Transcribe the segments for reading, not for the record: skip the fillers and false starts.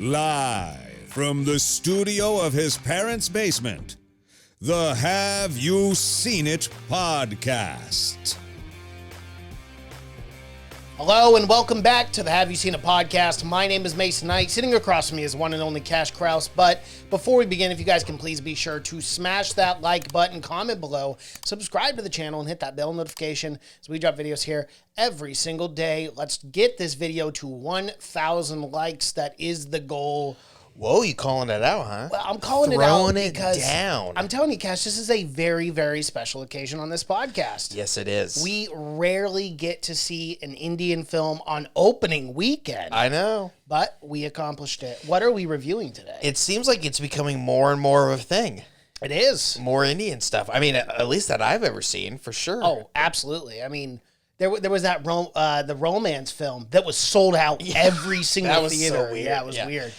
Live from the studio of his parents' basement, the Have You Seen It podcast. Hello and welcome back to the Have You Seen It podcast. My name is Mason Knight. Sitting across from me is one and only Cash Kraus. But before we begin, if you guys can please be sure to smash that like button, comment below, subscribe to the channel, and hit that bell notification as we drop videos here every single day. Let's get this video to 1,000 likes. That is the goal. Whoa, you calling it out, huh? Well, I'm calling Throwing it out because down. I'm telling you, Cash, this is a very, very special occasion on this podcast. Yes, it is. We rarely get to see an Indian film on opening weekend. I know. But we accomplished it. What are we reviewing today? It seems like it's becoming more and more of a thing. It is. More Indian stuff. I mean, at least that I've ever seen, for sure. Oh, absolutely. I mean, there was that the romance film that was sold out every single that was theater. So weird. Yeah, it was weird.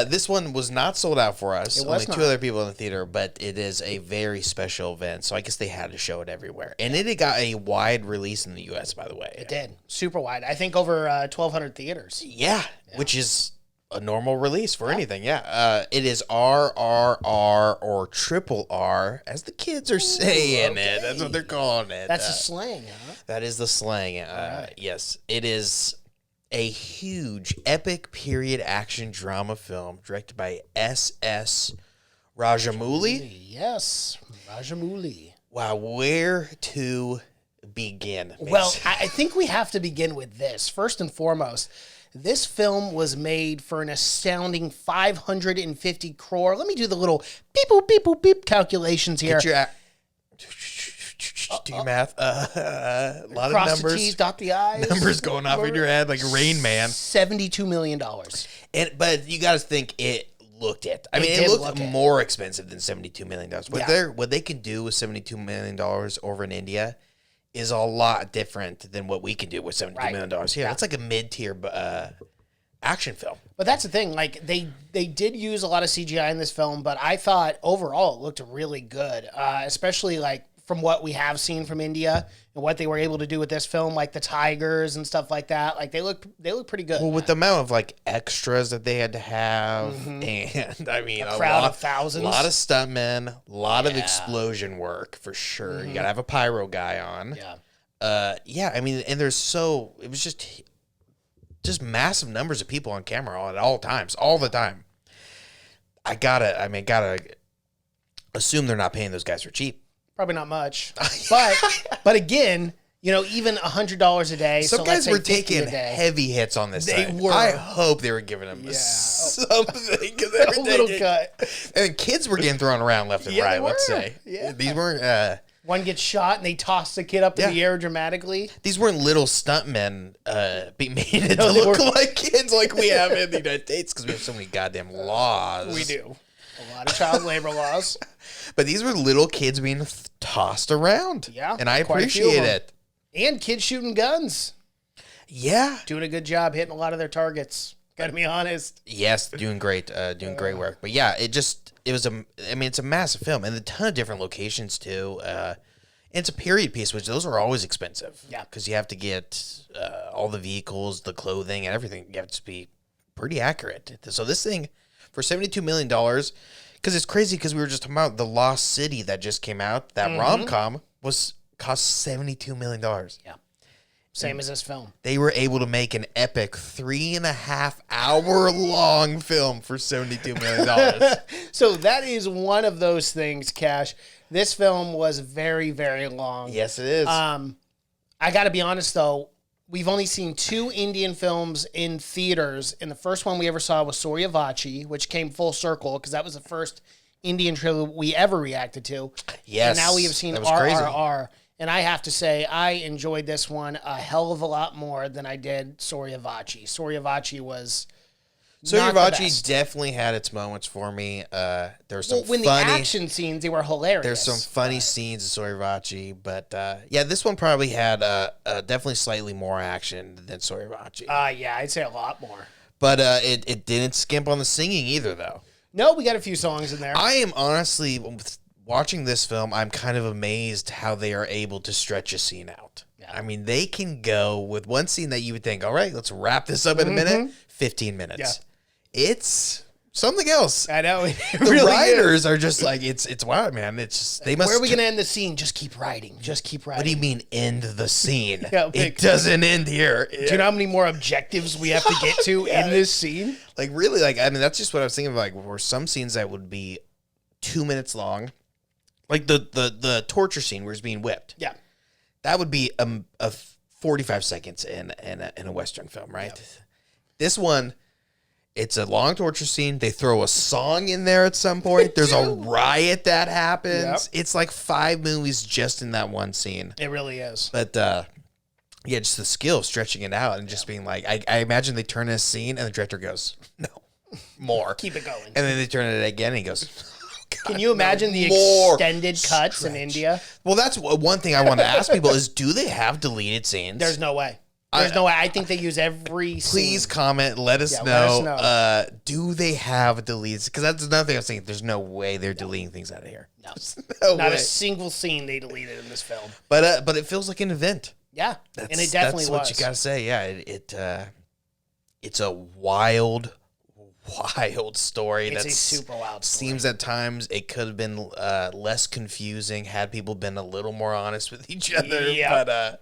This one was not sold out for us. It Only was not. two other people in the theater, but it is a very special event, so I guess they had to show it everywhere. And it got a wide release in the U.S., by the way. It did. Super wide. I think over 1,200 theaters. Yeah, which is a normal release for anything, yeah. It is RRR or triple R, as the kids are saying it. That's what they're calling it. That's the slang, huh? That is the slang. Right. Yes, it is a huge, epic period action drama film directed by S.S. Rajamouli. Yes, Rajamouli. Wow, where to begin? Well, I think we have to begin with this. First and foremost, this film was made for an astounding 550 crore. Let me do the little beep, boop, beep, boop, beep calculations here. Get your do your math. A lot Cross of numbers. the T's, dot the I's. Numbers going off in your head like Rain Man. $72 million. But you got to think it looked it. I mean, it looked more expensive than $72 million. What they can do with $72 million over in India is a lot different than what we can do with $72 million here. Yeah. That's like a mid-tier action film. But that's the thing. Like they did use a lot of CGI in this film, but I thought overall it looked really good, especially like from what we have seen from India and what they were able to do with this film, like the tigers and stuff like that. Like they look pretty good. Well, with the amount of like extras that they had to have, and I mean, a crowd of thousands, a lot of stuntmen, a lot of explosion work for sure. You gotta have a pyro guy on. Yeah. I mean, and it was just massive numbers of people on camera at all times, all the time. I gotta assume they're not paying those guys for cheap. Probably not much, but again, you know, even $100 a day. Some guys were taking heavy hits on this. They were. I hope they were giving them something because they were a little cut. And kids were getting thrown around left and right. Let's say these weren't. One gets shot and they toss the kid up in the air dramatically. These weren't little stuntmen being made to look like kids like we have in the United States because we have so many goddamn laws. We do. A lot of child labor laws. But these were little kids being tossed around. Yeah. And I appreciate it. And kids shooting guns. Yeah. Doing a good job hitting a lot of their targets. Gotta be honest. Yes, doing great. Doing great work. But yeah, it's a massive film and a ton of different locations too. It's a period piece, which those are always expensive. Yeah. Because you have to get all the vehicles, the clothing, and everything. You have to be pretty accurate. So this thing, for $72 million, because it's crazy because we were just talking about The Lost City that just came out. That rom-com cost $72 million. Yeah. Same as this film. They were able to make an epic 3.5 hour long film for $72 million. So that is one of those things, Cash. This film was very, very long. Yes, it is. I got to be honest, though. We've only seen 2 Indian films in theaters, and the first one we ever saw was Soryavachi, which came full circle because that was the first Indian trailer we ever reacted to. Yes. And now we have seen RRR. And I have to say, I enjoyed this one a hell of a lot more than I did Soryavachi. Soryavachi was Soryavachi definitely had its moments for me. There were some when the action scenes, they were hilarious. There's some funny scenes in Soryavachi, but yeah, this one probably had definitely slightly more action than Soryavachi. Yeah, I'd say a lot more. But it didn't skimp on the singing either, though. No, we got a few songs in there. I am honestly, watching this film, I'm kind of amazed how they are able to stretch a scene out. Yeah. I mean, they can go with one scene that you would think, all right, let's wrap this up in a minute, 15 minutes. Yeah. it's something else. I know. It The really writers is. are just like, it's wild, man. It's just, they must. Where are we going to end the scene? Just keep writing. Just keep writing. What do you mean end the scene? Yeah, it doesn't end here. Do you know how many more objectives we have to get to in this scene? Like really, like I mean, that's just what I was thinking of. Like, were some scenes that would be 2 minutes long, like the torture scene where he's being whipped. Yeah. That would be a 45 seconds in a Western film, right? Yep. This one, it's a long torture scene. They throw a song in there at some point. There's a riot that happens. Yep. It's like 5 movies just in that one scene. It really is. But yeah, just the skill of stretching it out and just being like, I imagine they turn this scene and the director goes, no, more. Keep it going. And then they turn it again and he goes, God, can you imagine the extended cuts in India? Well, that's one thing I want to ask people is, do they have deleted scenes? There's no way. There's no way. I think they use every scene. Please comment. Let us know. Do they have deleted? Because that's another thing I was thinking. There's no way they're deleting things out of here. No Not a single scene they deleted in this film. But it feels like an event. Yeah, and it definitely that's was. What you got to say. Yeah, it's a wild story. It's a super wild story. Seems at times it could have been less confusing had people been a little more honest with each other. Yeah.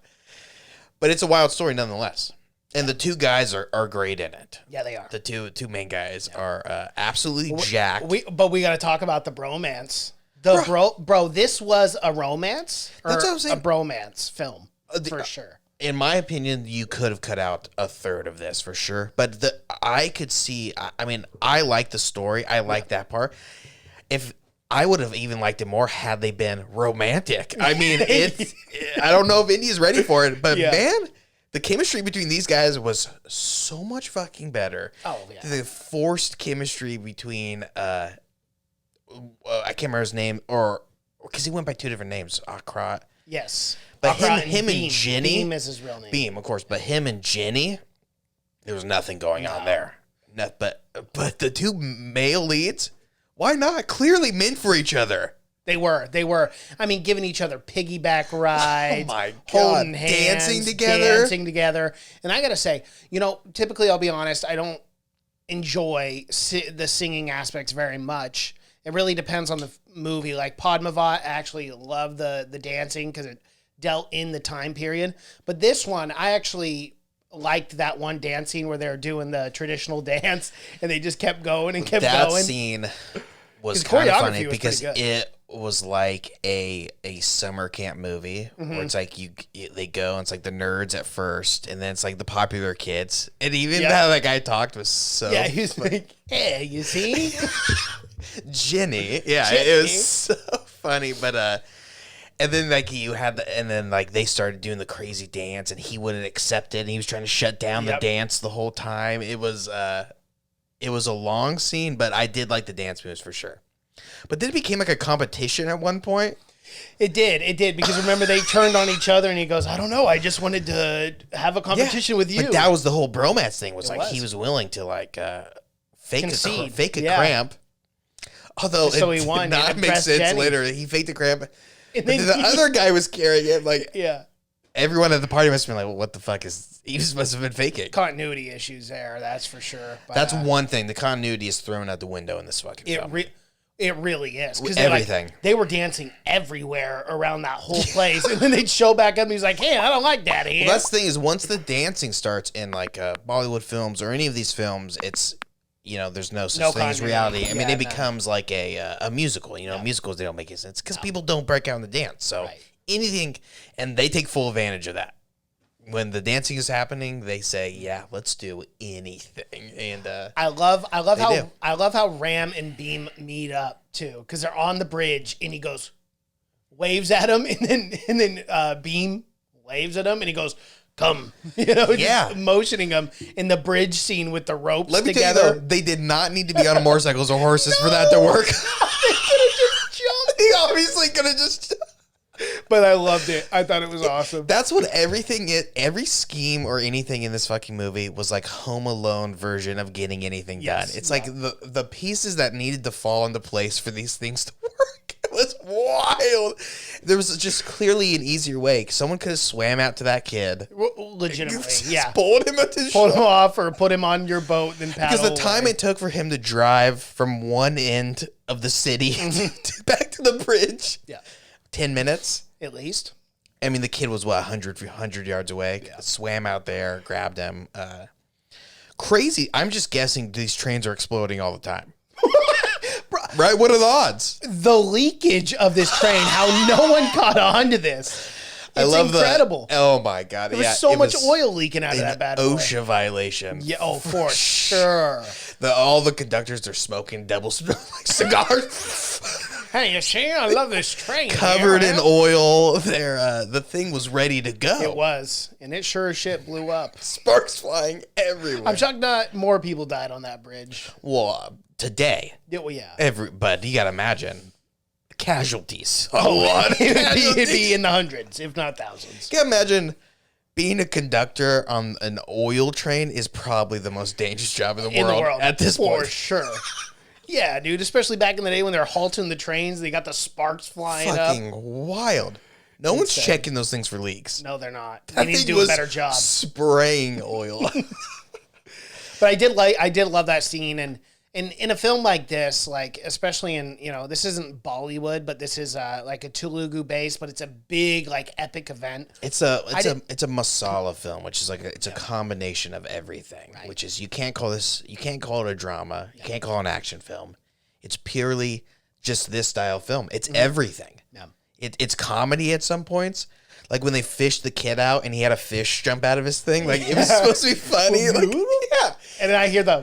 But it's a wild story nonetheless. And the two guys are great in it. Yeah, they are. The two main guys are absolutely jacked. But we got to talk about the bromance. Bro, this was a romance or That's what I'm saying. A bromance film for sure. In my opinion, you could have cut out a third of this for sure. But I could see. I mean, I like the story. I like that part. If I would have even liked it more had they been romantic. I mean, I don't know if India's ready for it, but man, the chemistry between these guys was so much fucking better. Oh yeah, the forced chemistry between I can't remember his name, or because he went by 2 different names, Akrat. Yes, but him and Jenny. Beam is his real name. Beam, of course, but him and Jenny, there was nothing going on there. But the 2 male leads. Why not? Clearly meant for each other. They were. I mean, giving each other piggyback rides. Oh my God. Holding hands. Dancing together. And I got to say, typically, I'll be honest, I don't enjoy the singing aspects very much. It really depends on the movie. Like Padmavat, I actually love the dancing because it dealt in the time period. But this one, I actually liked that one dance scene where they were doing the traditional dance and they just kept going and kept going. That scene was kind of funny because it was like a summer camp movie where it's like they go and it's like the nerds at first and then it's like the popular kids, and even how that guy talked was so he's like, hey, you see Jenny. It was so funny. But and then like and then like they started doing the crazy dance and he wouldn't accept it and he was trying to shut down the dance the whole time. It was a long scene, but I did like the dance moves for sure. But then it became like a competition at one point. It did because remember they turned on each other and he goes, I don't know, I just wanted to have a competition with you. But that was the whole bromance thing. He was willing to like fake a cramp. Although so it he won. did not make sense Jenny. later. He faked a cramp. And then the other guy was carrying it. Like, everyone at the party must have been like, well, what the fuck is... He just must have been faking. Continuity issues there, that's for sure. But, that's one thing. The continuity is thrown out the window in this fucking film. It really is. Everything. They were dancing everywhere around that whole place. And then they'd show back up and he's like, hey, I don't like that here. Well, that's the thing is once the dancing starts in like Bollywood films or any of these films, it's... there's no such thing as reality. I mean, it becomes like a musical. Musicals, they don't make any sense because people don't break out in the dance. So anything, and they take full advantage of that. When the dancing is happening, they say, "Yeah, let's do anything." And I love how Ram and Beam meet up too because they're on the bridge and he goes, waves at him, and then Beam waves at him and he goes, come, just motioning them in the bridge scene with the ropes together. Let me tell you though, they did not need to be on motorcycles or horses for that to work. They could have just jumped. He obviously could have just... But I loved it. I thought it was awesome. That's what every scheme or anything in this fucking movie was like Home Alone version of getting anything done. It's like the pieces that needed to fall into place for these things to work. was wild. There was just clearly an easier way. Someone could have swam out to that kid. Legitimately, yeah. Pulled him at the Pulled him off or put him on your boat, then paddle Because the time away. it took for him to drive from one end of the city back to the bridge, 10 minutes. At least. I mean, the kid was, 100 yards away. Yeah. Swam out there, grabbed him. Crazy. I'm just guessing these trains are exploding all the time. Right? What are the odds? The leakage of this train, how no one caught on to this. It's I love incredible. Oh, my God. There was so much oil leaking out of that bad boy. OSHA violation. Yeah, for sure. All the conductors are smoking double cigars. Hey, you see, I love this train. Covered in oil. The thing was ready to go. It was. And it sure as shit blew up. Sparks flying everywhere. I'm shocked not more people died on that bridge. Well, today. Yeah. But you got to imagine casualties. A Oh, lot of casualties. it'd be in the hundreds, if not thousands. You can imagine being a conductor on an oil train is probably the most dangerous job in the world at this point. For sure. Yeah, dude, especially back in the day when they're halting the trains, they got the sparks flying Fucking up. wild. No one's checking those things for leaks. No, they're not. They That need to thing do a was better job. spraying oil. But I did love that scene, and in a film like this, like especially in this isn't Bollywood, but this is like a Telugu base, but it's a big like epic event. It's a masala film, which is like it's a combination of everything. Right. Which is you can't call it a drama, you can't call it an action film. It's purely just this style film. It's everything. Yeah. It's comedy at some points. Like when they fished the kid out and he had a fish jump out of his thing. Like it was supposed to be funny. Like, yeah. And then I hear the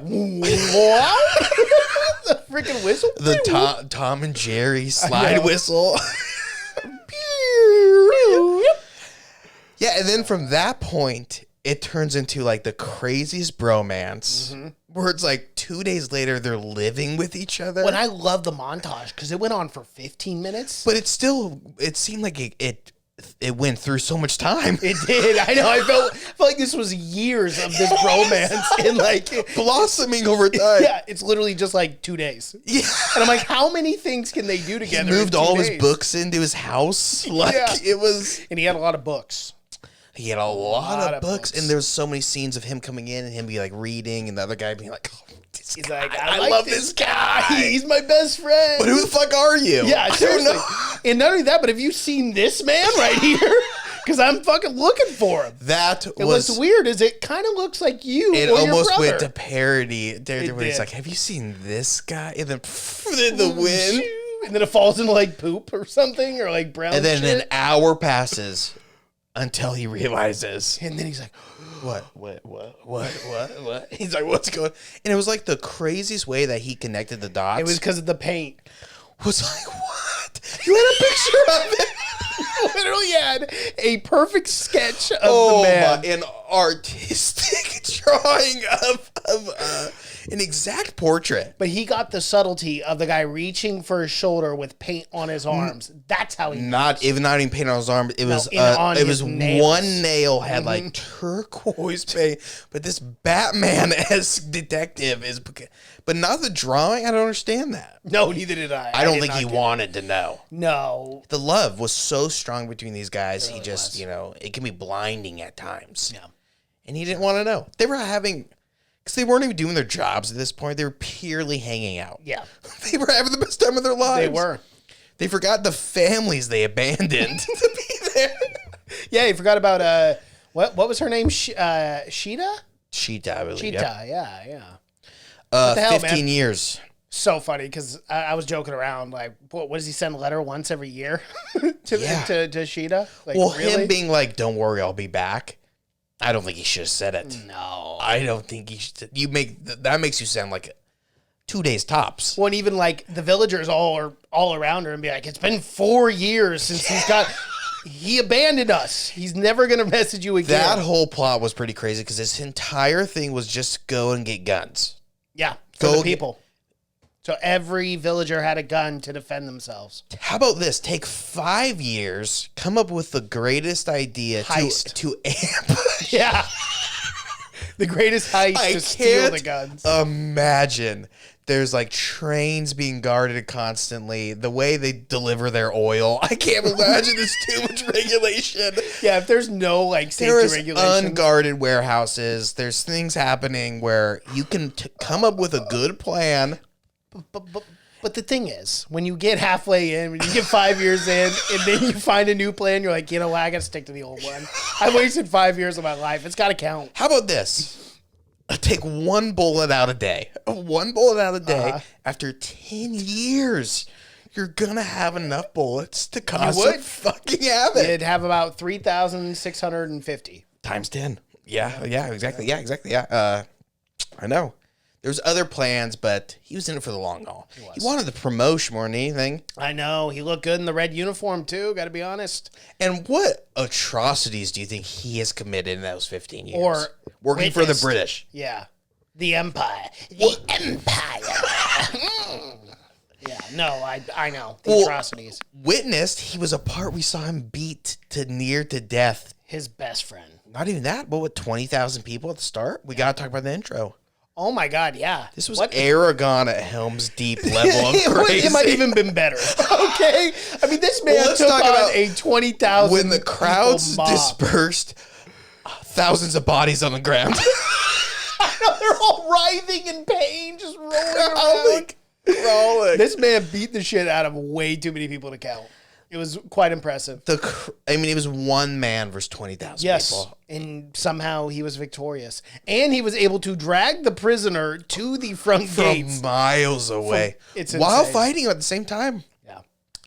the freaking whistle. The Tom and Jerry slide whistle. Yeah, and then from that point, it turns into like the craziest bromance. Where it's like 2 days later, they're living with each other. When I love the montage because it went on for 15 minutes. But it seemed like it went through so much time. It did. I know. I felt like this was years of this romance and like blossoming over time. Yeah, it's literally just like 2 days. Yeah, and I'm like, how many things can they do together? He moved all days? his books into his house. Like it was, and he had a lot of books. He had a lot of books, and there was so many scenes of him coming in and him be like reading, and the other guy being like, "Oh, this He's guy. like, I love this guy. He's my best friend." But who the fuck are you? Yeah, seriously. And not only that, but have you seen this man right here? Because I'm fucking looking for him. What's weird is it kind of looks like you. It or almost your went to parody. Where he's like, "Have you seen this guy?" And then the wind, and then it falls into like poop or something, or like brown. And then shit. an hour passes. Until he realizes. And then he's like, what? He's like, what's going on? And it was like the craziest way that he connected the dots. It was because of the paint. Was like, what? You had a picture of it? Literally had a perfect sketch of the man. An artistic drawing of an exact portrait. But he got the subtlety of the guy reaching for his shoulder with paint on his arms. That's how he not even paint on his arm. It was one nail had like turquoise paint. But this Batman-esque detective is, but not the drawing. I don't understand that. No, neither did I. I don't think he wanted to know. No, the love was so strong between these guys. He just, it can be blinding at times. Yeah, and he didn't want to know. They were having. Because they weren't even doing their jobs at this point. They were purely hanging out. Yeah. They were having the best time of their lives. They were. They forgot the families they abandoned to be there. Yeah, you forgot about, what was her name? Sheeta? Sheeta, I believe. Sheeta, yeah. What the hell, 15 years. So funny, because I was joking around, like, what does he send a letter once every year to Sheeta? Like, well, really? Him being like, don't worry, I'll be back. I don't think he should have said it. No. I don't think he should. That makes you sound like 2 days tops. Well, and even like the villagers all around her and be like, it's been 4 years since he abandoned us. He's never going to message you again. That whole plot was pretty crazy because his entire thing was just go and get guns. Yeah, for the people. So every villager had a gun to defend themselves. How about this? Take 5 years, come up with the greatest idea to ambush. Yeah. The greatest heist to steal the guns. Imagine There's like trains being guarded constantly. The way they deliver their oil, I can't imagine there's too much regulation. Yeah, if there's no like safety regulations. Unguarded warehouses. There's things happening where you can come up with a good plan. But the thing is, when you get halfway in, when you get 5 years in, and then you find a new plan, you're like, you know what, I got to stick to the old one. I wasted 5 years of my life. It's got to count. How about this? Take one bullet out a day. One bullet out a day. After 10 years, you're going to have enough bullets to cause some fucking havoc. It'd have about 3,650. Times 10. Yeah, exactly. I know. There's other plans, but he was in it for the long haul. He wanted the promotion more than anything. I know. He looked good in the red uniform, too. Got to be honest. And what atrocities do you think he has committed in those 15 years? Or working for the British. Yeah. The Empire. The Empire. Yeah, no, I know. The atrocities. Witnessed, he was a part we saw him beat to near to death. His best friend. Not even that, but with 20,000 people at the start? We got to talk about the intro. Oh my God, yeah. This was Aragon at Helm's Deep level of crazy. It might even been better. Okay? I mean, this man took on a 20,000 when the crowds dispersed, thousands of bodies on the ground. I know, they're all writhing in pain, just rolling around. This man beat the shit out of way too many people to count. It was quite impressive. It was one man versus 20,000 people. And somehow he was victorious. And he was able to drag the prisoner to the front gates. From miles away. It's while insane. fighting at the same time. Yeah.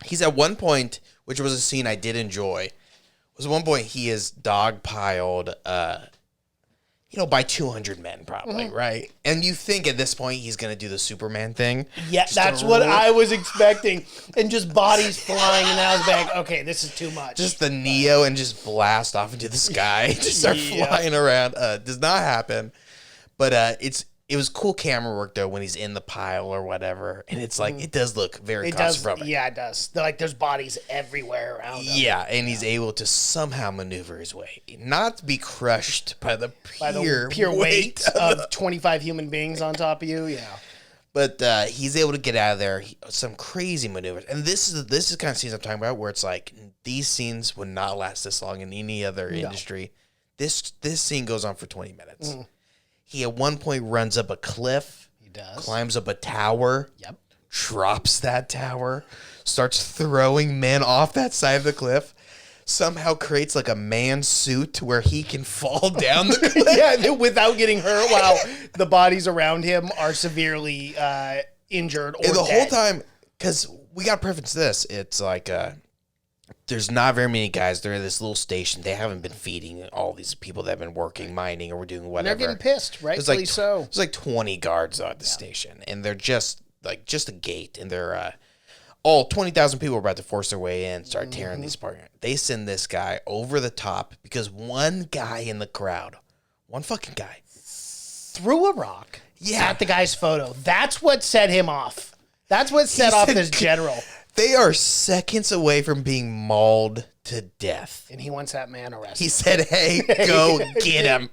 He's at one point, which was a scene I did enjoy, was at one point he is dogpiled, by 200 men probably, right? And you think at this point he's going to do the Superman thing. Yeah, that's what I was expecting. And just bodies flying, and I was like, okay, this is too much. Just the Neo and just blast off into the sky. Just start flying around. Does not happen. But it was cool camera work, though, when he's in the pile or whatever. And it's like, it does look very claustrophobic. Yeah, it does. Like, there's bodies everywhere around him. Yeah, and he's able to somehow maneuver his way. Not to be crushed by the pure weight of 25 human beings on top of you, yeah. But he's able to get out of there. Some crazy maneuvers. And this is the kind of scenes I'm talking about where it's like, these scenes would not last this long in any other industry. This scene goes on for 20 minutes. He at one point runs up a cliff. He does. Climbs up a tower. Yep. Drops that tower. Starts throwing men off that side of the cliff. Somehow creates like a man suit where he can fall down the cliff. Yeah, without getting hurt while the bodies around him are severely injured or and the dead. whole time, because we got to preference this. It's like there's not very many guys. They're at this little station. They haven't been feeding all these people that have been working, mining, or doing whatever. And they're getting pissed, rightfully so. There's like 20 guards at the station, and they're just a gate, and they're all 20,000 people are about to force their way in, start tearing these apart. They send this guy over the top because one guy in the crowd, one fucking guy, threw a rock at the guy's photo. That's what set him off. That's what set off this general. They are seconds away from being mauled to death. And he wants that man arrested. He said, hey, go get him.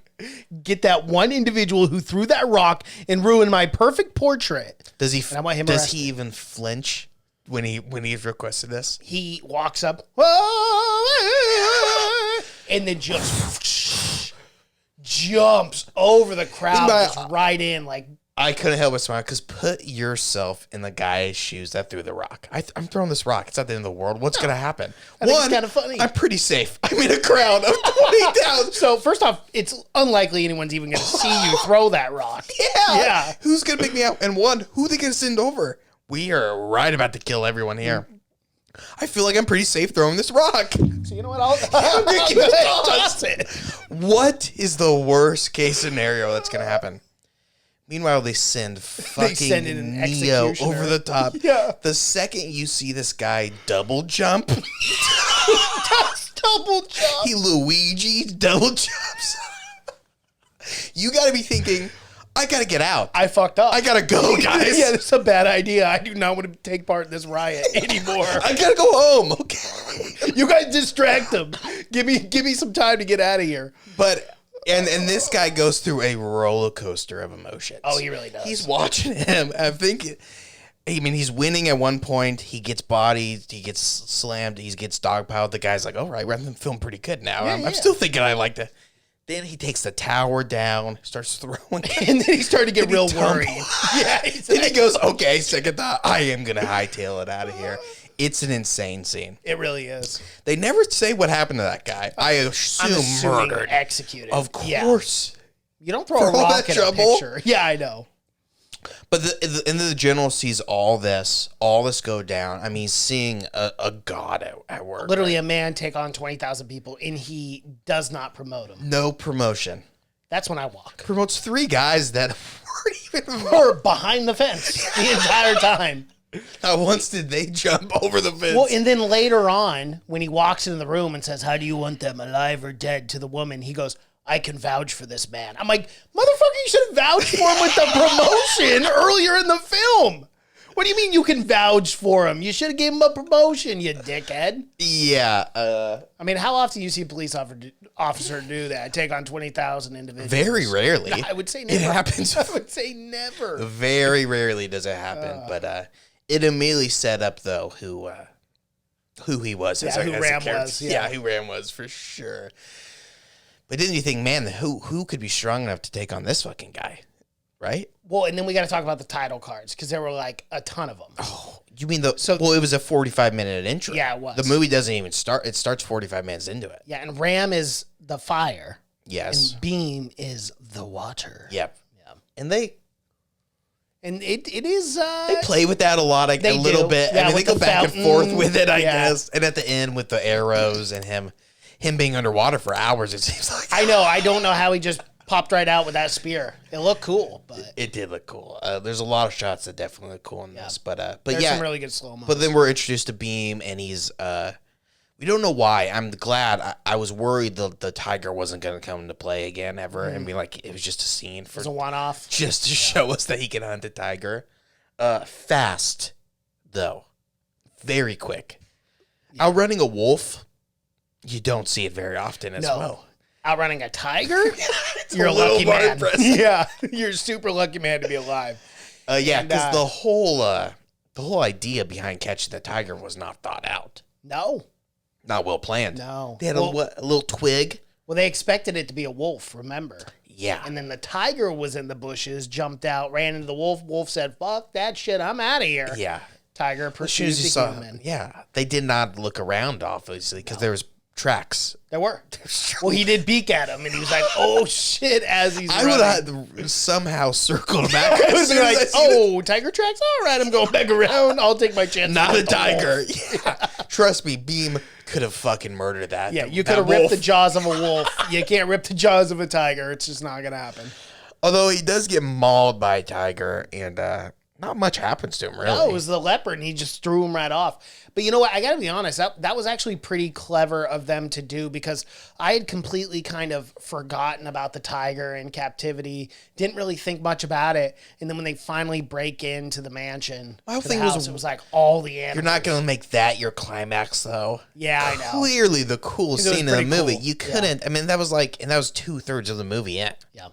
Get that one individual who threw that rock and ruined my perfect portrait. Does he arrested. even flinch when he's requested this? He walks up and then just jumps over the crowd, just right in like. I couldn't help but smile because put yourself in the guy's shoes that threw the rock. I'm throwing this rock. It's not the end of the world. What's going to happen? I think it's kind of funny. I'm pretty safe. I'm in a crowd of 20,000. So first off, it's unlikely anyone's even going to see you throw that rock. Yeah. Who's going to pick me out? And who are they going to send over? We are right about to kill everyone here. I feel like I'm pretty safe throwing this rock. So you know what? I'll toss it. What is the worst case scenario that's going to happen? Meanwhile, they send fucking Neo over the top. Yeah. The second you see this guy double jump. Double jump. He Luigi double jumps. You got to be thinking, I got to get out. I fucked up. I got to go, guys. Yeah, this is a bad idea. I do not want to take part in this riot anymore. I got to go home. Okay. You guys distract them. Give me some time to get out of here. But And this guy goes through a roller coaster of emotions. Oh, he really does. He's watching him. He's winning at one point. He gets bodied. He gets slammed. He gets dogpiled. The guy's like, all right, we're feeling pretty good now. I'm still thinking I like to. Then he takes the tower down, starts throwing. And then he started to get real worried. Yeah. Then he goes, okay, second thought, I am going to hightail it out of here. It's an insane scene. It really is. They never say what happened to that guy. I assume murdered. Executed. Of course. Yeah. You don't throw a rock at a picture. Yeah, I know. But the general sees all this go down. I mean, seeing a god at work. Literally a man take on 20,000 people, and he does not promote them. No promotion. That's when I walk. Promotes 3 guys that weren't even or behind the fence the entire time. Not once did they jump over the fence. Well, and then later on, when he walks into the room and says, how do you want them, alive or dead, to the woman, he goes, I can vouch for this man. I'm like, motherfucker, you should have vouched for him with the promotion earlier in the film. What do you mean you can vouch for him? You should have gave him a promotion, you dickhead. Yeah. I mean, how often do you see a police officer do that? Take on 20,000 individuals? Very rarely. I would say never. It happens. I would say never. Very rarely does it happen. But it immediately set up, though, who he was. Who Ram was. Yeah, who Ram was for sure. But didn't you think, man, who could be strong enough to take on this fucking guy, right? Well, and then we got to talk about the title cards because there were like a ton of them. Oh, you mean it was a 45-minute intro. Yeah, it was. The movie doesn't even start. It starts 45 minutes into it. Yeah, and Ram is the fire. Yes. And Beam is the water. Yep. Yeah. And it is. They play with that a little bit. Yeah, I mean, they go back and forth with it, I guess. And at the end with the arrows and him being underwater for hours, it seems like. I know. I don't know how he just popped right out with that spear. It looked cool, but it did look cool. There's a lot of shots that definitely look cool in this, but there's some really good slow-mo. But then we're introduced to Beam, and he's we don't know why. I'm glad. I was worried the tiger wasn't going to come into play again ever, and be like, it was just a scene for it was a one-off, just to show us that he can hunt a tiger. Fast though, very quick. Outrunning a wolf. You don't see it very often as well. Outrunning a tiger? You're a lucky man. Yeah, you're a super lucky man to be alive. Because the whole idea behind catching the tiger was not thought out. No. Not well planned. No. They had a little twig. Well, they expected it to be a wolf, remember? Yeah. And then the tiger was in the bushes, jumped out, ran into the wolf. Wolf said, fuck that shit, I'm out of here. Yeah. Tiger pursues the human. Yeah. They did not look around, obviously, because there was tracks. There were. Well, he did beak at him, and he was like, "Oh shit!" As he's I would have somehow circled back. I was like, "Oh, tiger tracks! All right, I'm going back around. I'll take my chance." Not a tiger. Yeah. Trust me, Beam could have fucking murdered that. Yeah, you could have ripped the jaws of a wolf. You can't rip the jaws of a tiger. It's just not gonna happen. Although he does get mauled by a tiger, and not much happens to him, really. No, it was the leopard, and he just threw him right off. But you know what? I got to be honest. That was actually pretty clever of them to do because I had completely kind of forgotten about the tiger in captivity. Didn't really think much about it. And then when they finally break into the mansion, it was like all the animals. You're not going to make that your climax, though. Yeah, I know. Clearly the coolest scene in the movie. Cool. You couldn't. Yeah. I mean, that was 2/3 of the movie in. Yeah.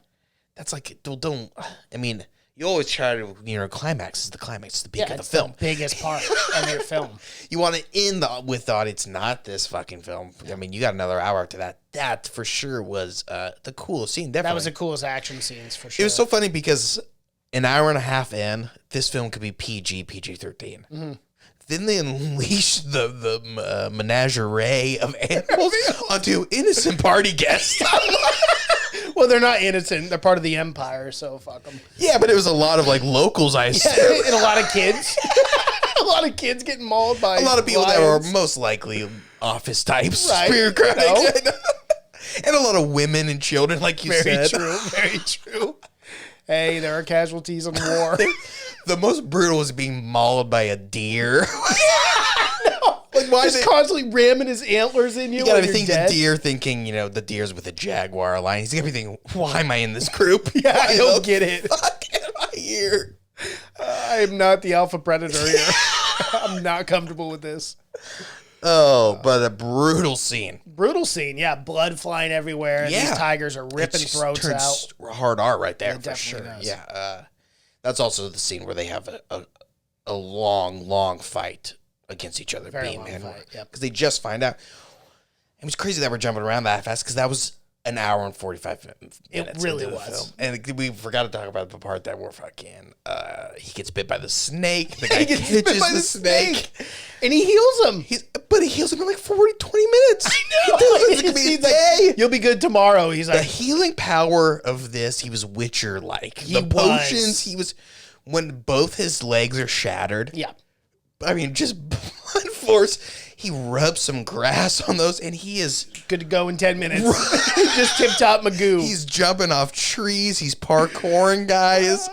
That's like, don't. I mean, you always try to, climax is the climax, it's the peak of the film. The biggest part of your film. You want to end with the audience, not this fucking film. I mean, you got another hour after that. That for sure was the coolest scene. Definitely. That was the coolest action scenes for sure. It was so funny because an hour and a half in, this film could be PG-13. Mm-hmm. Then they unleash the menagerie of animals onto innocent party guests. Well, they're not innocent. They're part of the empire, so fuck them. Yeah, but it was a lot of locals, I assume. Yeah, and a lot of kids. A lot of kids getting mauled by a lot of people lions. that were most likely office types, right. bureaucratic, and a lot of women and children, like you said. Very true. Hey, there are casualties in war. The most brutal was being mauled by a deer. Why is constantly ramming his antlers in you? You gotta think dead? The deer thinking, the deer's with a jaguar line. He's gonna be thinking, why am I in this group? Yeah, I don't get it. Fuck am I here? I am not the alpha predator here. I'm not comfortable with this. But a brutal scene. Brutal scene, yeah. Blood flying everywhere. And these tigers are ripping throats out. Hard R right there, for sure. Does. Yeah. That's also the scene where they have a long fight against each other. Very long fight, yep. Because they just find out. It was crazy that we're jumping around that fast because that was an hour and 45 minutes. It really into the was. Film. And we forgot to talk about the part that we're fucking. He gets bit by the snake. The guy catches the snake. And he heals him. But he heals him in like 20 minutes. I know. It's gonna be a day. Like, you'll be good tomorrow. He's like, the healing power of this, he was Witcher-like. The potions, he was, when both his legs are shattered. Yeah. I mean, just blood force. He rubs some grass on those, and he is good to go in 10 minutes. Just tip-top Magoo. He's jumping off trees. He's parkouring, guys.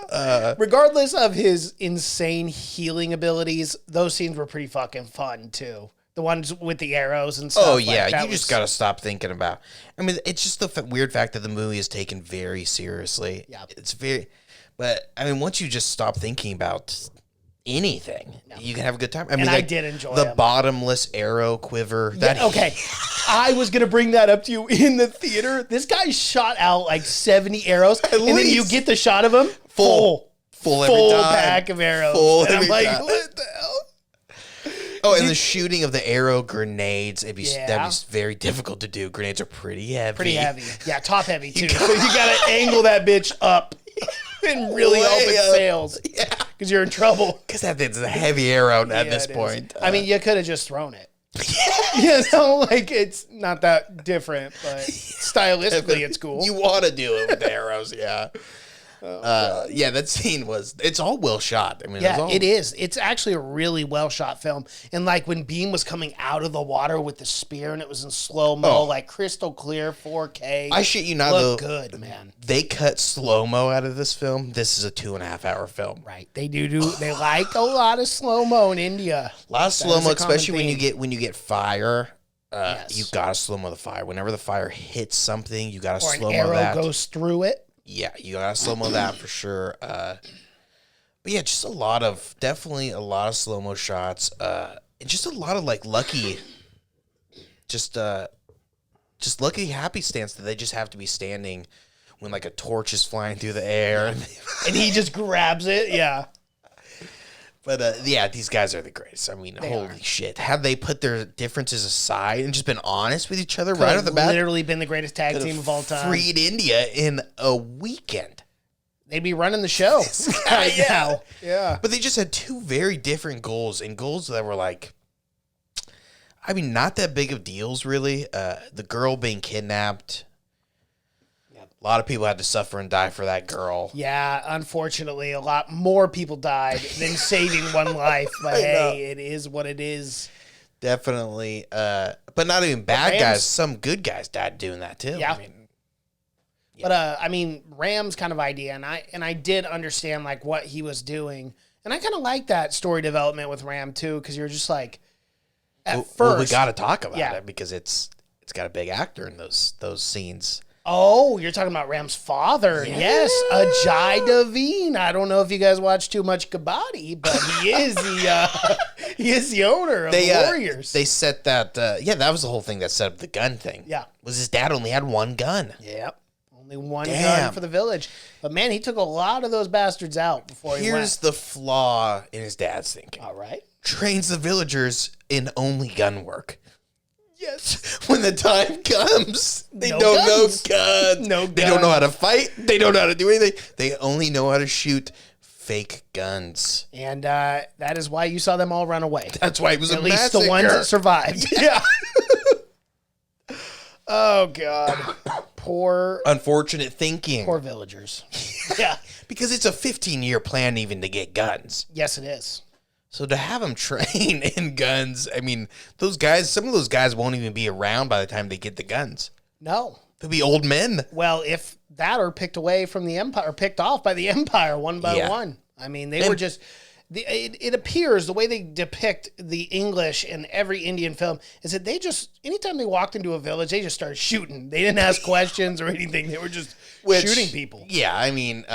Regardless of his insane healing abilities, those scenes were pretty fucking fun, too. The ones with the arrows and stuff. Oh, yeah. You just got to stop thinking about. I mean, it's just the weird fact that the movie is taken very seriously. Yeah. It's very. But, I mean, once you just stop thinking about anything, you can have a good time. I mean, I did enjoy the bottomless arrow quiver. Okay, I was gonna bring that up to you in the theater. This guy shot out like 70 arrows, and then you get the shot of him full every time. pack of arrows. Full and I'm every like, time. what the hell? Oh, and the shooting of the arrow grenades, that'd be very difficult to do. Grenades are pretty heavy. Yeah, top heavy too. So you gotta angle that bitch up and really hope it fails. Yeah. Because you're in trouble. Because that thing's a heavy arrow at this point. I mean, you could have just thrown it. You know, like, it's not that different, but stylistically it's cool. You want to do it with the arrows, yeah. Yeah, that scene it's all well shot. I mean, it is. It's actually a really well shot film. And like when Beam was coming out of the water with the spear and it was in slow-mo, like crystal clear 4K. I shit you not, though. Good, man. They cut slow-mo out of this film. This is a 2.5 hour film. Right. They they like a lot of slow-mo in India. A lot of slow-mo, especially when you get fire. You gotta slow-mo the fire. Whenever the fire hits something, you gotta slow-mo that. Or an arrow goes through it. Yeah, you gotta slow-mo that for sure. But yeah, just definitely a lot of slow-mo shots. And just a lot of like lucky, just lucky happy stance that they just have to be standing when like a torch is flying through the air. And he just grabs it, yeah. But yeah, these guys are the greatest. I mean, holy shit. Had they put their differences aside and just been honest with each other right off the bat, literally been the greatest tag team of all time. Freed India in a weekend. They'd be running the show right now. Yeah. But they just had two very different goals, and goals that were like, I mean, not that big of deals, really. The girl being kidnapped. A lot of people had to suffer and die for that girl. Yeah, unfortunately, a lot more people died than saving one life. But hey, it is what it is. Definitely. But not even bad guys. Some good guys died doing that too. Yeah. But I mean, Ram's kind of idea, and I did understand like what he was doing, and I kind of like that story development with Ram too, because you're just like, first, we got to talk about it because it's got a big actor in those scenes. Oh, you're talking about Ram's father. Yes, Ajay Devgn. I don't know if you guys watch too much Kabaddi, but he is the owner of the Warriors. They set that. That was the whole thing that set up the gun thing. Yeah, was his dad only had one gun. Yep, only one gun for the village. But man, he took a lot of those bastards out before he went. Here's the flaw in his dad's thinking. All right, trains the villagers in only gun work. Yes. When the time comes, they don't know guns. No guns. They don't know how to fight. They don't know how to do anything. They only know how to shoot fake guns. And that is why you saw them all run away. That's why it was at least the ones that survived. Yeah. Oh, God. Poor... unfortunate thinking. Poor villagers. Yeah. Because it's a 15-year plan even to get guns. Yes, it is. So to have them train in guns, I mean, some of those guys won't even be around by the time they get the guns. No. They'll be old men. Well, if that or picked away from the Empire, or picked off by the Empire one by one. I mean, they were just... It appears the way they depict the English in every Indian film is that they just, anytime they walked into a village, they just started shooting. They didn't ask questions or anything. They were just shooting people. Yeah, I mean,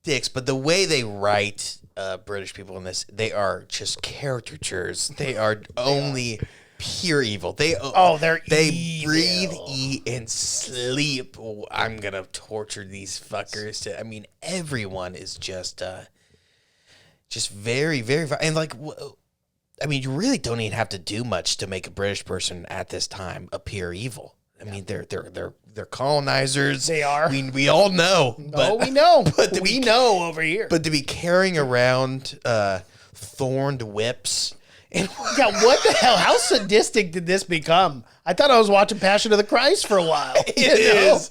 dicks, but the way they write... British people in this, they are just caricatures. They are only Pure evil. They evil. breathe, eat, and sleep. Oh, I'm gonna torture these fuckers. I mean, everyone is just very, very, and like, I mean, you really don't even have to do much to make a British person at this time appear evil. I mean, they're colonizers. They are. We all know. We know. But we know over here. But to be carrying around thorned whips. Yeah, what the hell? How sadistic did this become? I thought I was watching Passion of the Christ for a while. It is.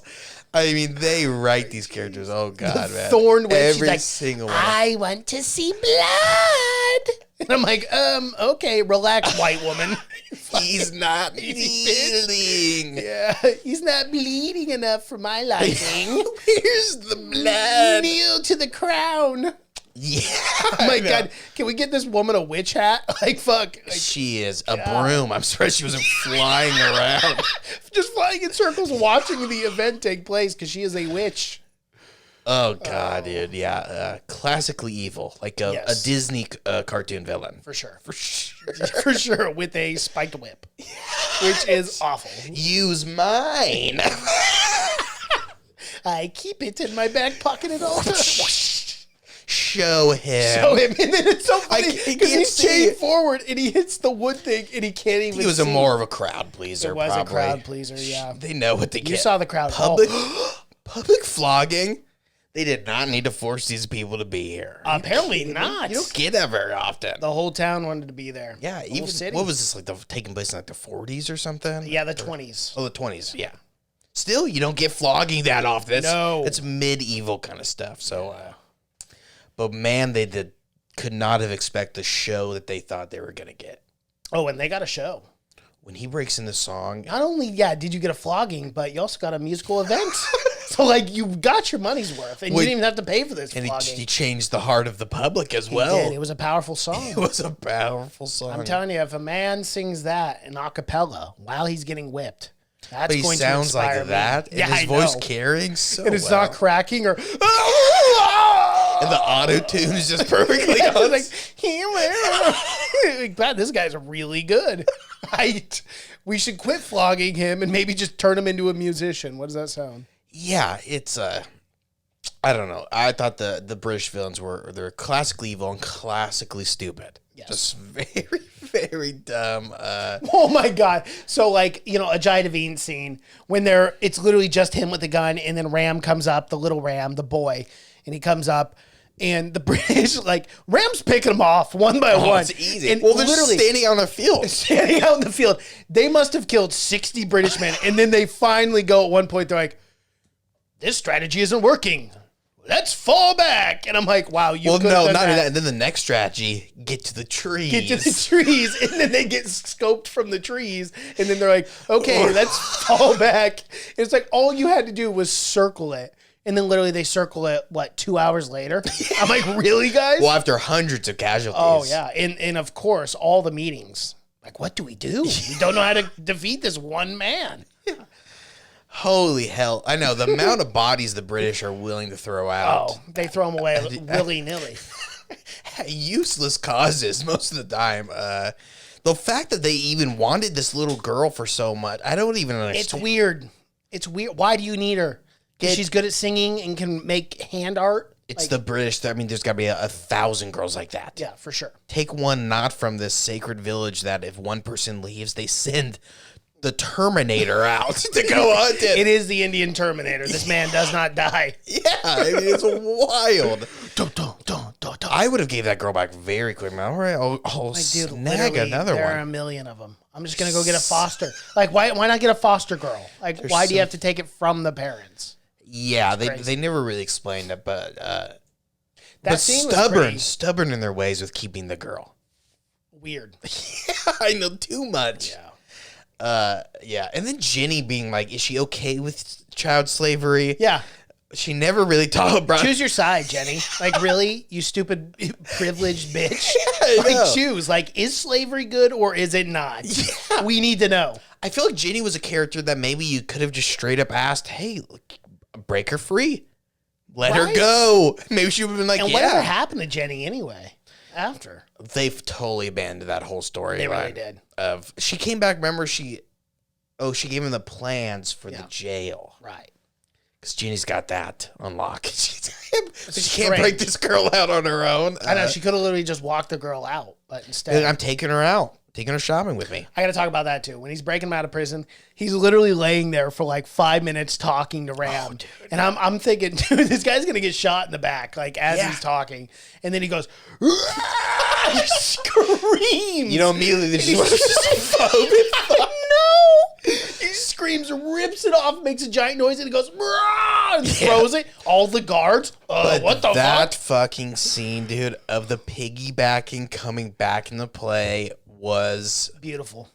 I mean, they write these characters. Oh God, man! Thorn whip. Every like, single one. I want to see blood. And I'm like, okay, relax, white woman. He's not bleeding. Yeah, he's not bleeding enough for my liking. Where's the blood? Kneel to the crown. Yeah. Oh my God. Can we get this woman a witch hat? Like, fuck. Like, she is a broom. I'm surprised she wasn't flying around. Just flying in circles watching the event take place because she is a witch. Oh, God, dude. Yeah. Classically evil. Like a Disney cartoon villain. For sure. For sure. For sure. With a spiked whip. Which is awful. Use mine. I keep it in my back pocket at all times. Show him. And then it's so funny because he's chained forward and he hits the wood thing and he can't even. He was more of a crowd pleaser. It was probably. a crowd pleaser, yeah. They know what they get. You saw the crowd. Public flogging. They did not need to force these people to be here. Apparently not. You don't get that very often. The whole town wanted to be there. Yeah, even city. What was this like? Taking place in like the 40s or something? Yeah, the 20s. Oh, the 20s. Yeah. Still, you don't get flogging that often. No, it's medieval kind of stuff. So. But man, could not have expected the show that they thought they were going to get. Oh, and they got a show. When he breaks into song. Not only, did you get a flogging, but you also got a musical event. So, like, you got your money's worth, and you didn't even have to pay for this flogging. And he changed the heart of the public as well. He did. It was a powerful song. It was a powerful song. I'm telling you, if a man sings that in a cappella while he's getting whipped, that's but going he sounds to inspire like that, me. and his voice carrying so and it's well. not cracking or... And the auto-tune is just perfectly on. Like, God, this guy's really good. We should quit flogging him and maybe just turn him into a musician. What does that sound? Yeah, it's I don't know. I thought the British villains they're classically evil and classically stupid. Yes. Just very, very dumb. Oh my God. So like, Ajay Devgn scene when it's literally just him with the gun and then Ram comes up, the little Ram, the boy, and he comes up and the British, like, Ram's picking them off one by one. It's easy. And they're literally standing out on the field. Standing out in the field. They must have killed 60 British men. And then they finally go at one point, they're like, this strategy isn't working. Let's fall back. And I'm like, wow, you could have done not that. And then the next strategy, get to the trees. Get to the trees. And then they get scoped from the trees. And then they're like, okay, let's fall back. And it's like, all you had to do was circle it. And then literally they circle it, 2 hours later? I'm like, really, guys? Well, after hundreds of casualties. Oh, yeah. And of course, all the meetings. Like, what do? We don't know how to defeat this one man. Yeah. Holy hell. I know. The amount of bodies the British are willing to throw out. Oh, they throw them away willy-nilly. Useless causes most of the time. The fact that they even wanted this little girl for so much, I don't even understand. It's weird. It's weird. Why do you need her? Because she's good at singing and can make hand art? It's the British. I mean, there's got to be 1,000 girls like that. Yeah, for sure. Take one not from this sacred village that if one person leaves, they send the Terminator out to go hunt it. It is the Indian Terminator. This man does not die. Yeah, I mean, it's wild. I would have gave that girl back very quick. All right, I'll snag another one. There are a million of them. I'm just going to go get a foster. Like, why not get a foster girl? Like, why do you have to take it from the parents? Yeah, they never really explained it, but scene was stubborn in their ways with keeping the girl. Weird. Yeah, I know too much. Yeah. And then Jenny being like, is she okay with child slavery? Yeah. She never really talked about. Choose your side, Jenny. Like, really? You stupid, privileged bitch? Yeah, choose. Like, is slavery good or is it not? Yeah. We need to know. I feel like Jenny was a character that maybe you could have just straight up asked, hey, break her free. Let her go. Maybe she would have been like, and whatever happened to Jenny anyway? after? They've totally abandoned that whole story. They really did. She came back. Remember, she gave him the plans for the jail. Right. Because Jeannie's got that unlocked. She can't break this girl out on her own. I know. She could have literally just walked the girl out, but instead, I'm taking her out. Taking her shopping with me. I got to talk about that too. When he's breaking him out of prison, he's literally laying there for like 5 minutes talking to Ram. Dude, and I'm thinking, dude, this guy's going to get shot in the back, like as he's talking. And then he goes, he screams. You know, immediately they just no. He screams, rips it off, makes a giant noise, and he goes, and throws it. All the guards. What the fuck? That fucking scene, dude, of the piggybacking coming back into play was beautiful.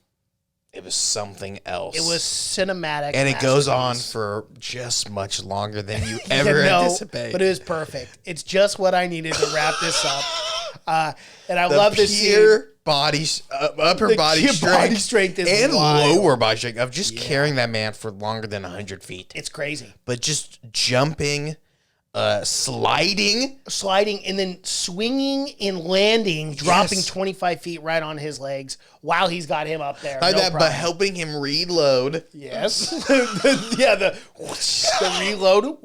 It was something else. It was cinematic. And it goes on for just much longer than you ever anticipate. But it was perfect. It's just what I needed to wrap this up. And I love this scene. Upper body strength is and wild. lower body strength of just carrying that man for longer than 100 feet. It's crazy. But just jumping, sliding, and then swinging and landing, dropping 25 feet right on his legs while he's got him up there. But helping him reload. Yes. the reload.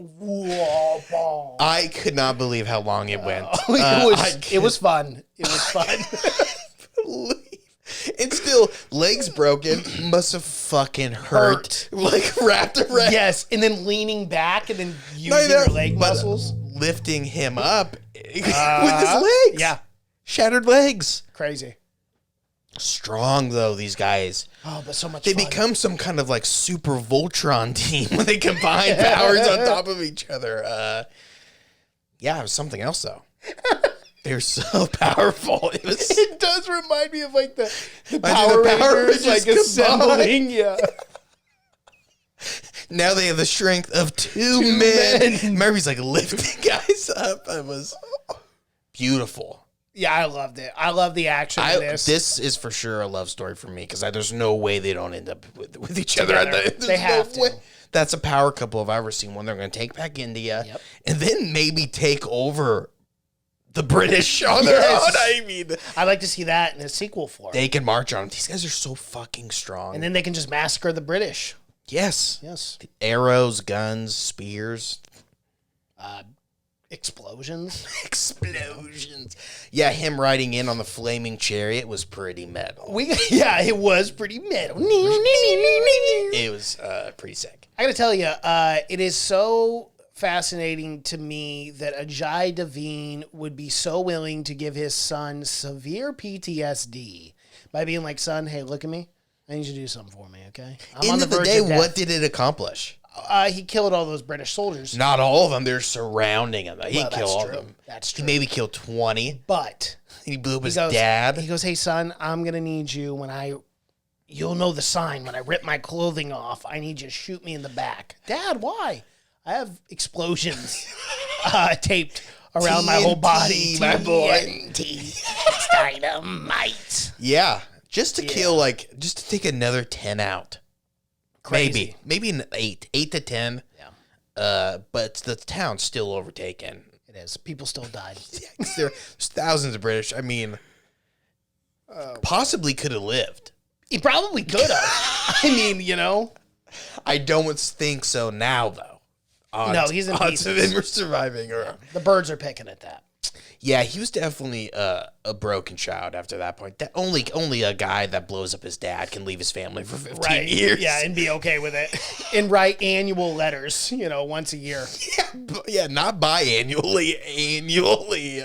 I could not believe how long it went. It was fun. It was fun. And still, legs broken, must have fucking hurt. Like wrapped around. Yes, and then leaning back and then using your leg muscles. Lifting him up with his legs. Yeah. Shattered legs. Crazy. Strong, though, these guys. Oh, but so much They fun. become some kind of like super Voltron team when they combine powers on top of each other. Yeah, it was something else, though. They're so powerful. It does remind me of like the Power Rangers like assembling. Yeah. Now they have the strength of two men. Murphy's like lifting guys up. It was beautiful. Yeah, I loved it. I love the action in this. This is for sure a love story for me because there's no way they don't end up with each other. They have to. That's a power couple if I've ever seen one. They're going to take back India and then maybe take over the British on their own. I mean, I'd like to see that in a sequel for they can march on them. These guys are so fucking strong. And then they can just massacre the British. Yes. The arrows, guns, spears. Explosions. Yeah, him riding in on the flaming chariot was pretty metal. It was pretty metal. It was pretty sick. I got to tell you, it is so fascinating to me that Ajay Devgn would be so willing to give his son severe PTSD by being like, son, hey, look at me. I need you to do something for me, okay? End of the day, what did it accomplish? He killed all those British soldiers. Not all of them. They're surrounding him. He didn't kill all of them. That's true. He maybe killed 20. But he blew up his dad. He goes, hey, son, I'm going to need you you'll know the sign when I rip my clothing off. I need you to shoot me in the back. Dad, why? I have explosions taped around my whole body. My boy. It's dynamite. Yeah. Just to kill, just to take another 10 out. Crazy. Maybe an 8 to 10. Yeah. But the town's still overtaken. It is. People still died. There's thousands of British. I mean, possibly could have lived. He probably could have. I mean, I don't think so now, though. No, he's in odds of pieces. him surviving. The birds are picking at that. Yeah, he was definitely a broken child after that point. That only a guy that blows up his dad can leave his family for 15 years. Yeah, and be okay with it. And write annual letters, once a year. Yeah, not biannually, annually.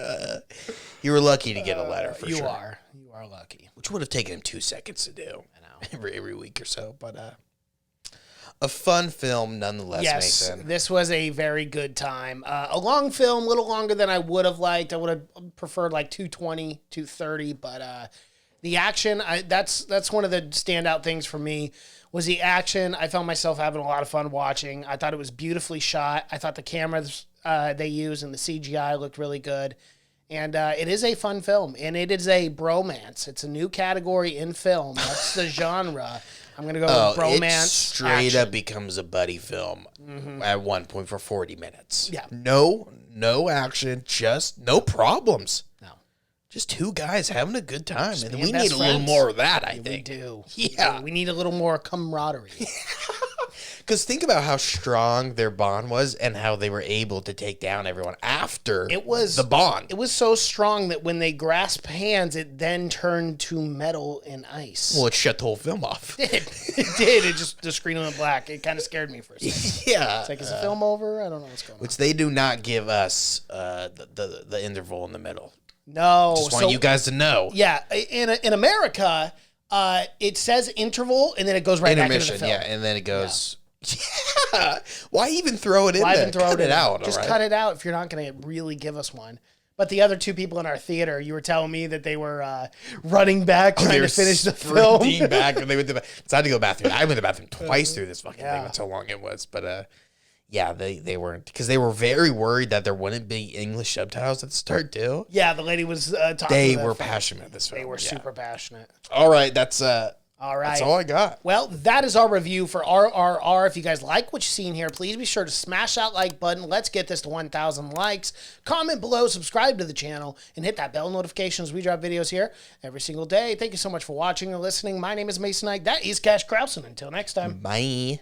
You were lucky to get a letter for sure. You are lucky. Which would have taken him 2 seconds to do. I know. Every week or so, but a fun film nonetheless, yes, Mason. This was a very good time. A long film, a little longer than I would have liked. I would have preferred like 220, 230, but the action, that's one of the standout things for me was the action. I found myself having a lot of fun watching. I thought it was beautifully shot. I thought the cameras they used and the CGI looked really good. And it is a fun film, and it is a bromance. It's a new category in film. That's the genre. I'm going to go with bromance. It straight up becomes a buddy film at one point for 40 minutes. Yeah. No action, just no problems. No. just two guys having a good time. And we best need a little friends. more of that, I We think. do. Yeah. We need a little more camaraderie. Because think about how strong their bond was and how they were able to take down everyone after the bond. It was so strong that when they grasped hands, it then turned to metal and ice. Well, it shut the whole film off. It did. It just, the screen went black. It kind of scared me for a second. Yeah. It's like, is the film over? I don't know what's going on. Which they do not give us the interval in the middle. No. Just want you guys to know. Yeah. In America, it says interval, and then it goes right back into the film. Yeah, and then it goes... Yeah. Why even throw it in Why there? even throw Cut it out. Just all right? cut it out if you're not going to really give us one. But the other two people in our theater, you were telling me that they were running back trying to finish the film. Back when they went to so I had to go to the bathroom. I went to the bathroom twice through this fucking thing. That's how long it was. But yeah, they weren't, because they were very worried that there wouldn't be English subtitles at the start too. Yeah, the lady was talking. They were passionate about this film. They were super passionate. All right, that's all right. That's all I got. Well, that is our review for RRR. If you guys like what you've seen here, please be sure to smash that like button. Let's get this to 1,000 likes. Comment below, subscribe to the channel, and hit that bell notification as we drop videos here every single day. Thank you so much for watching and listening. My name is Mason Knight. That is Cash Krause. Until next time. Bye.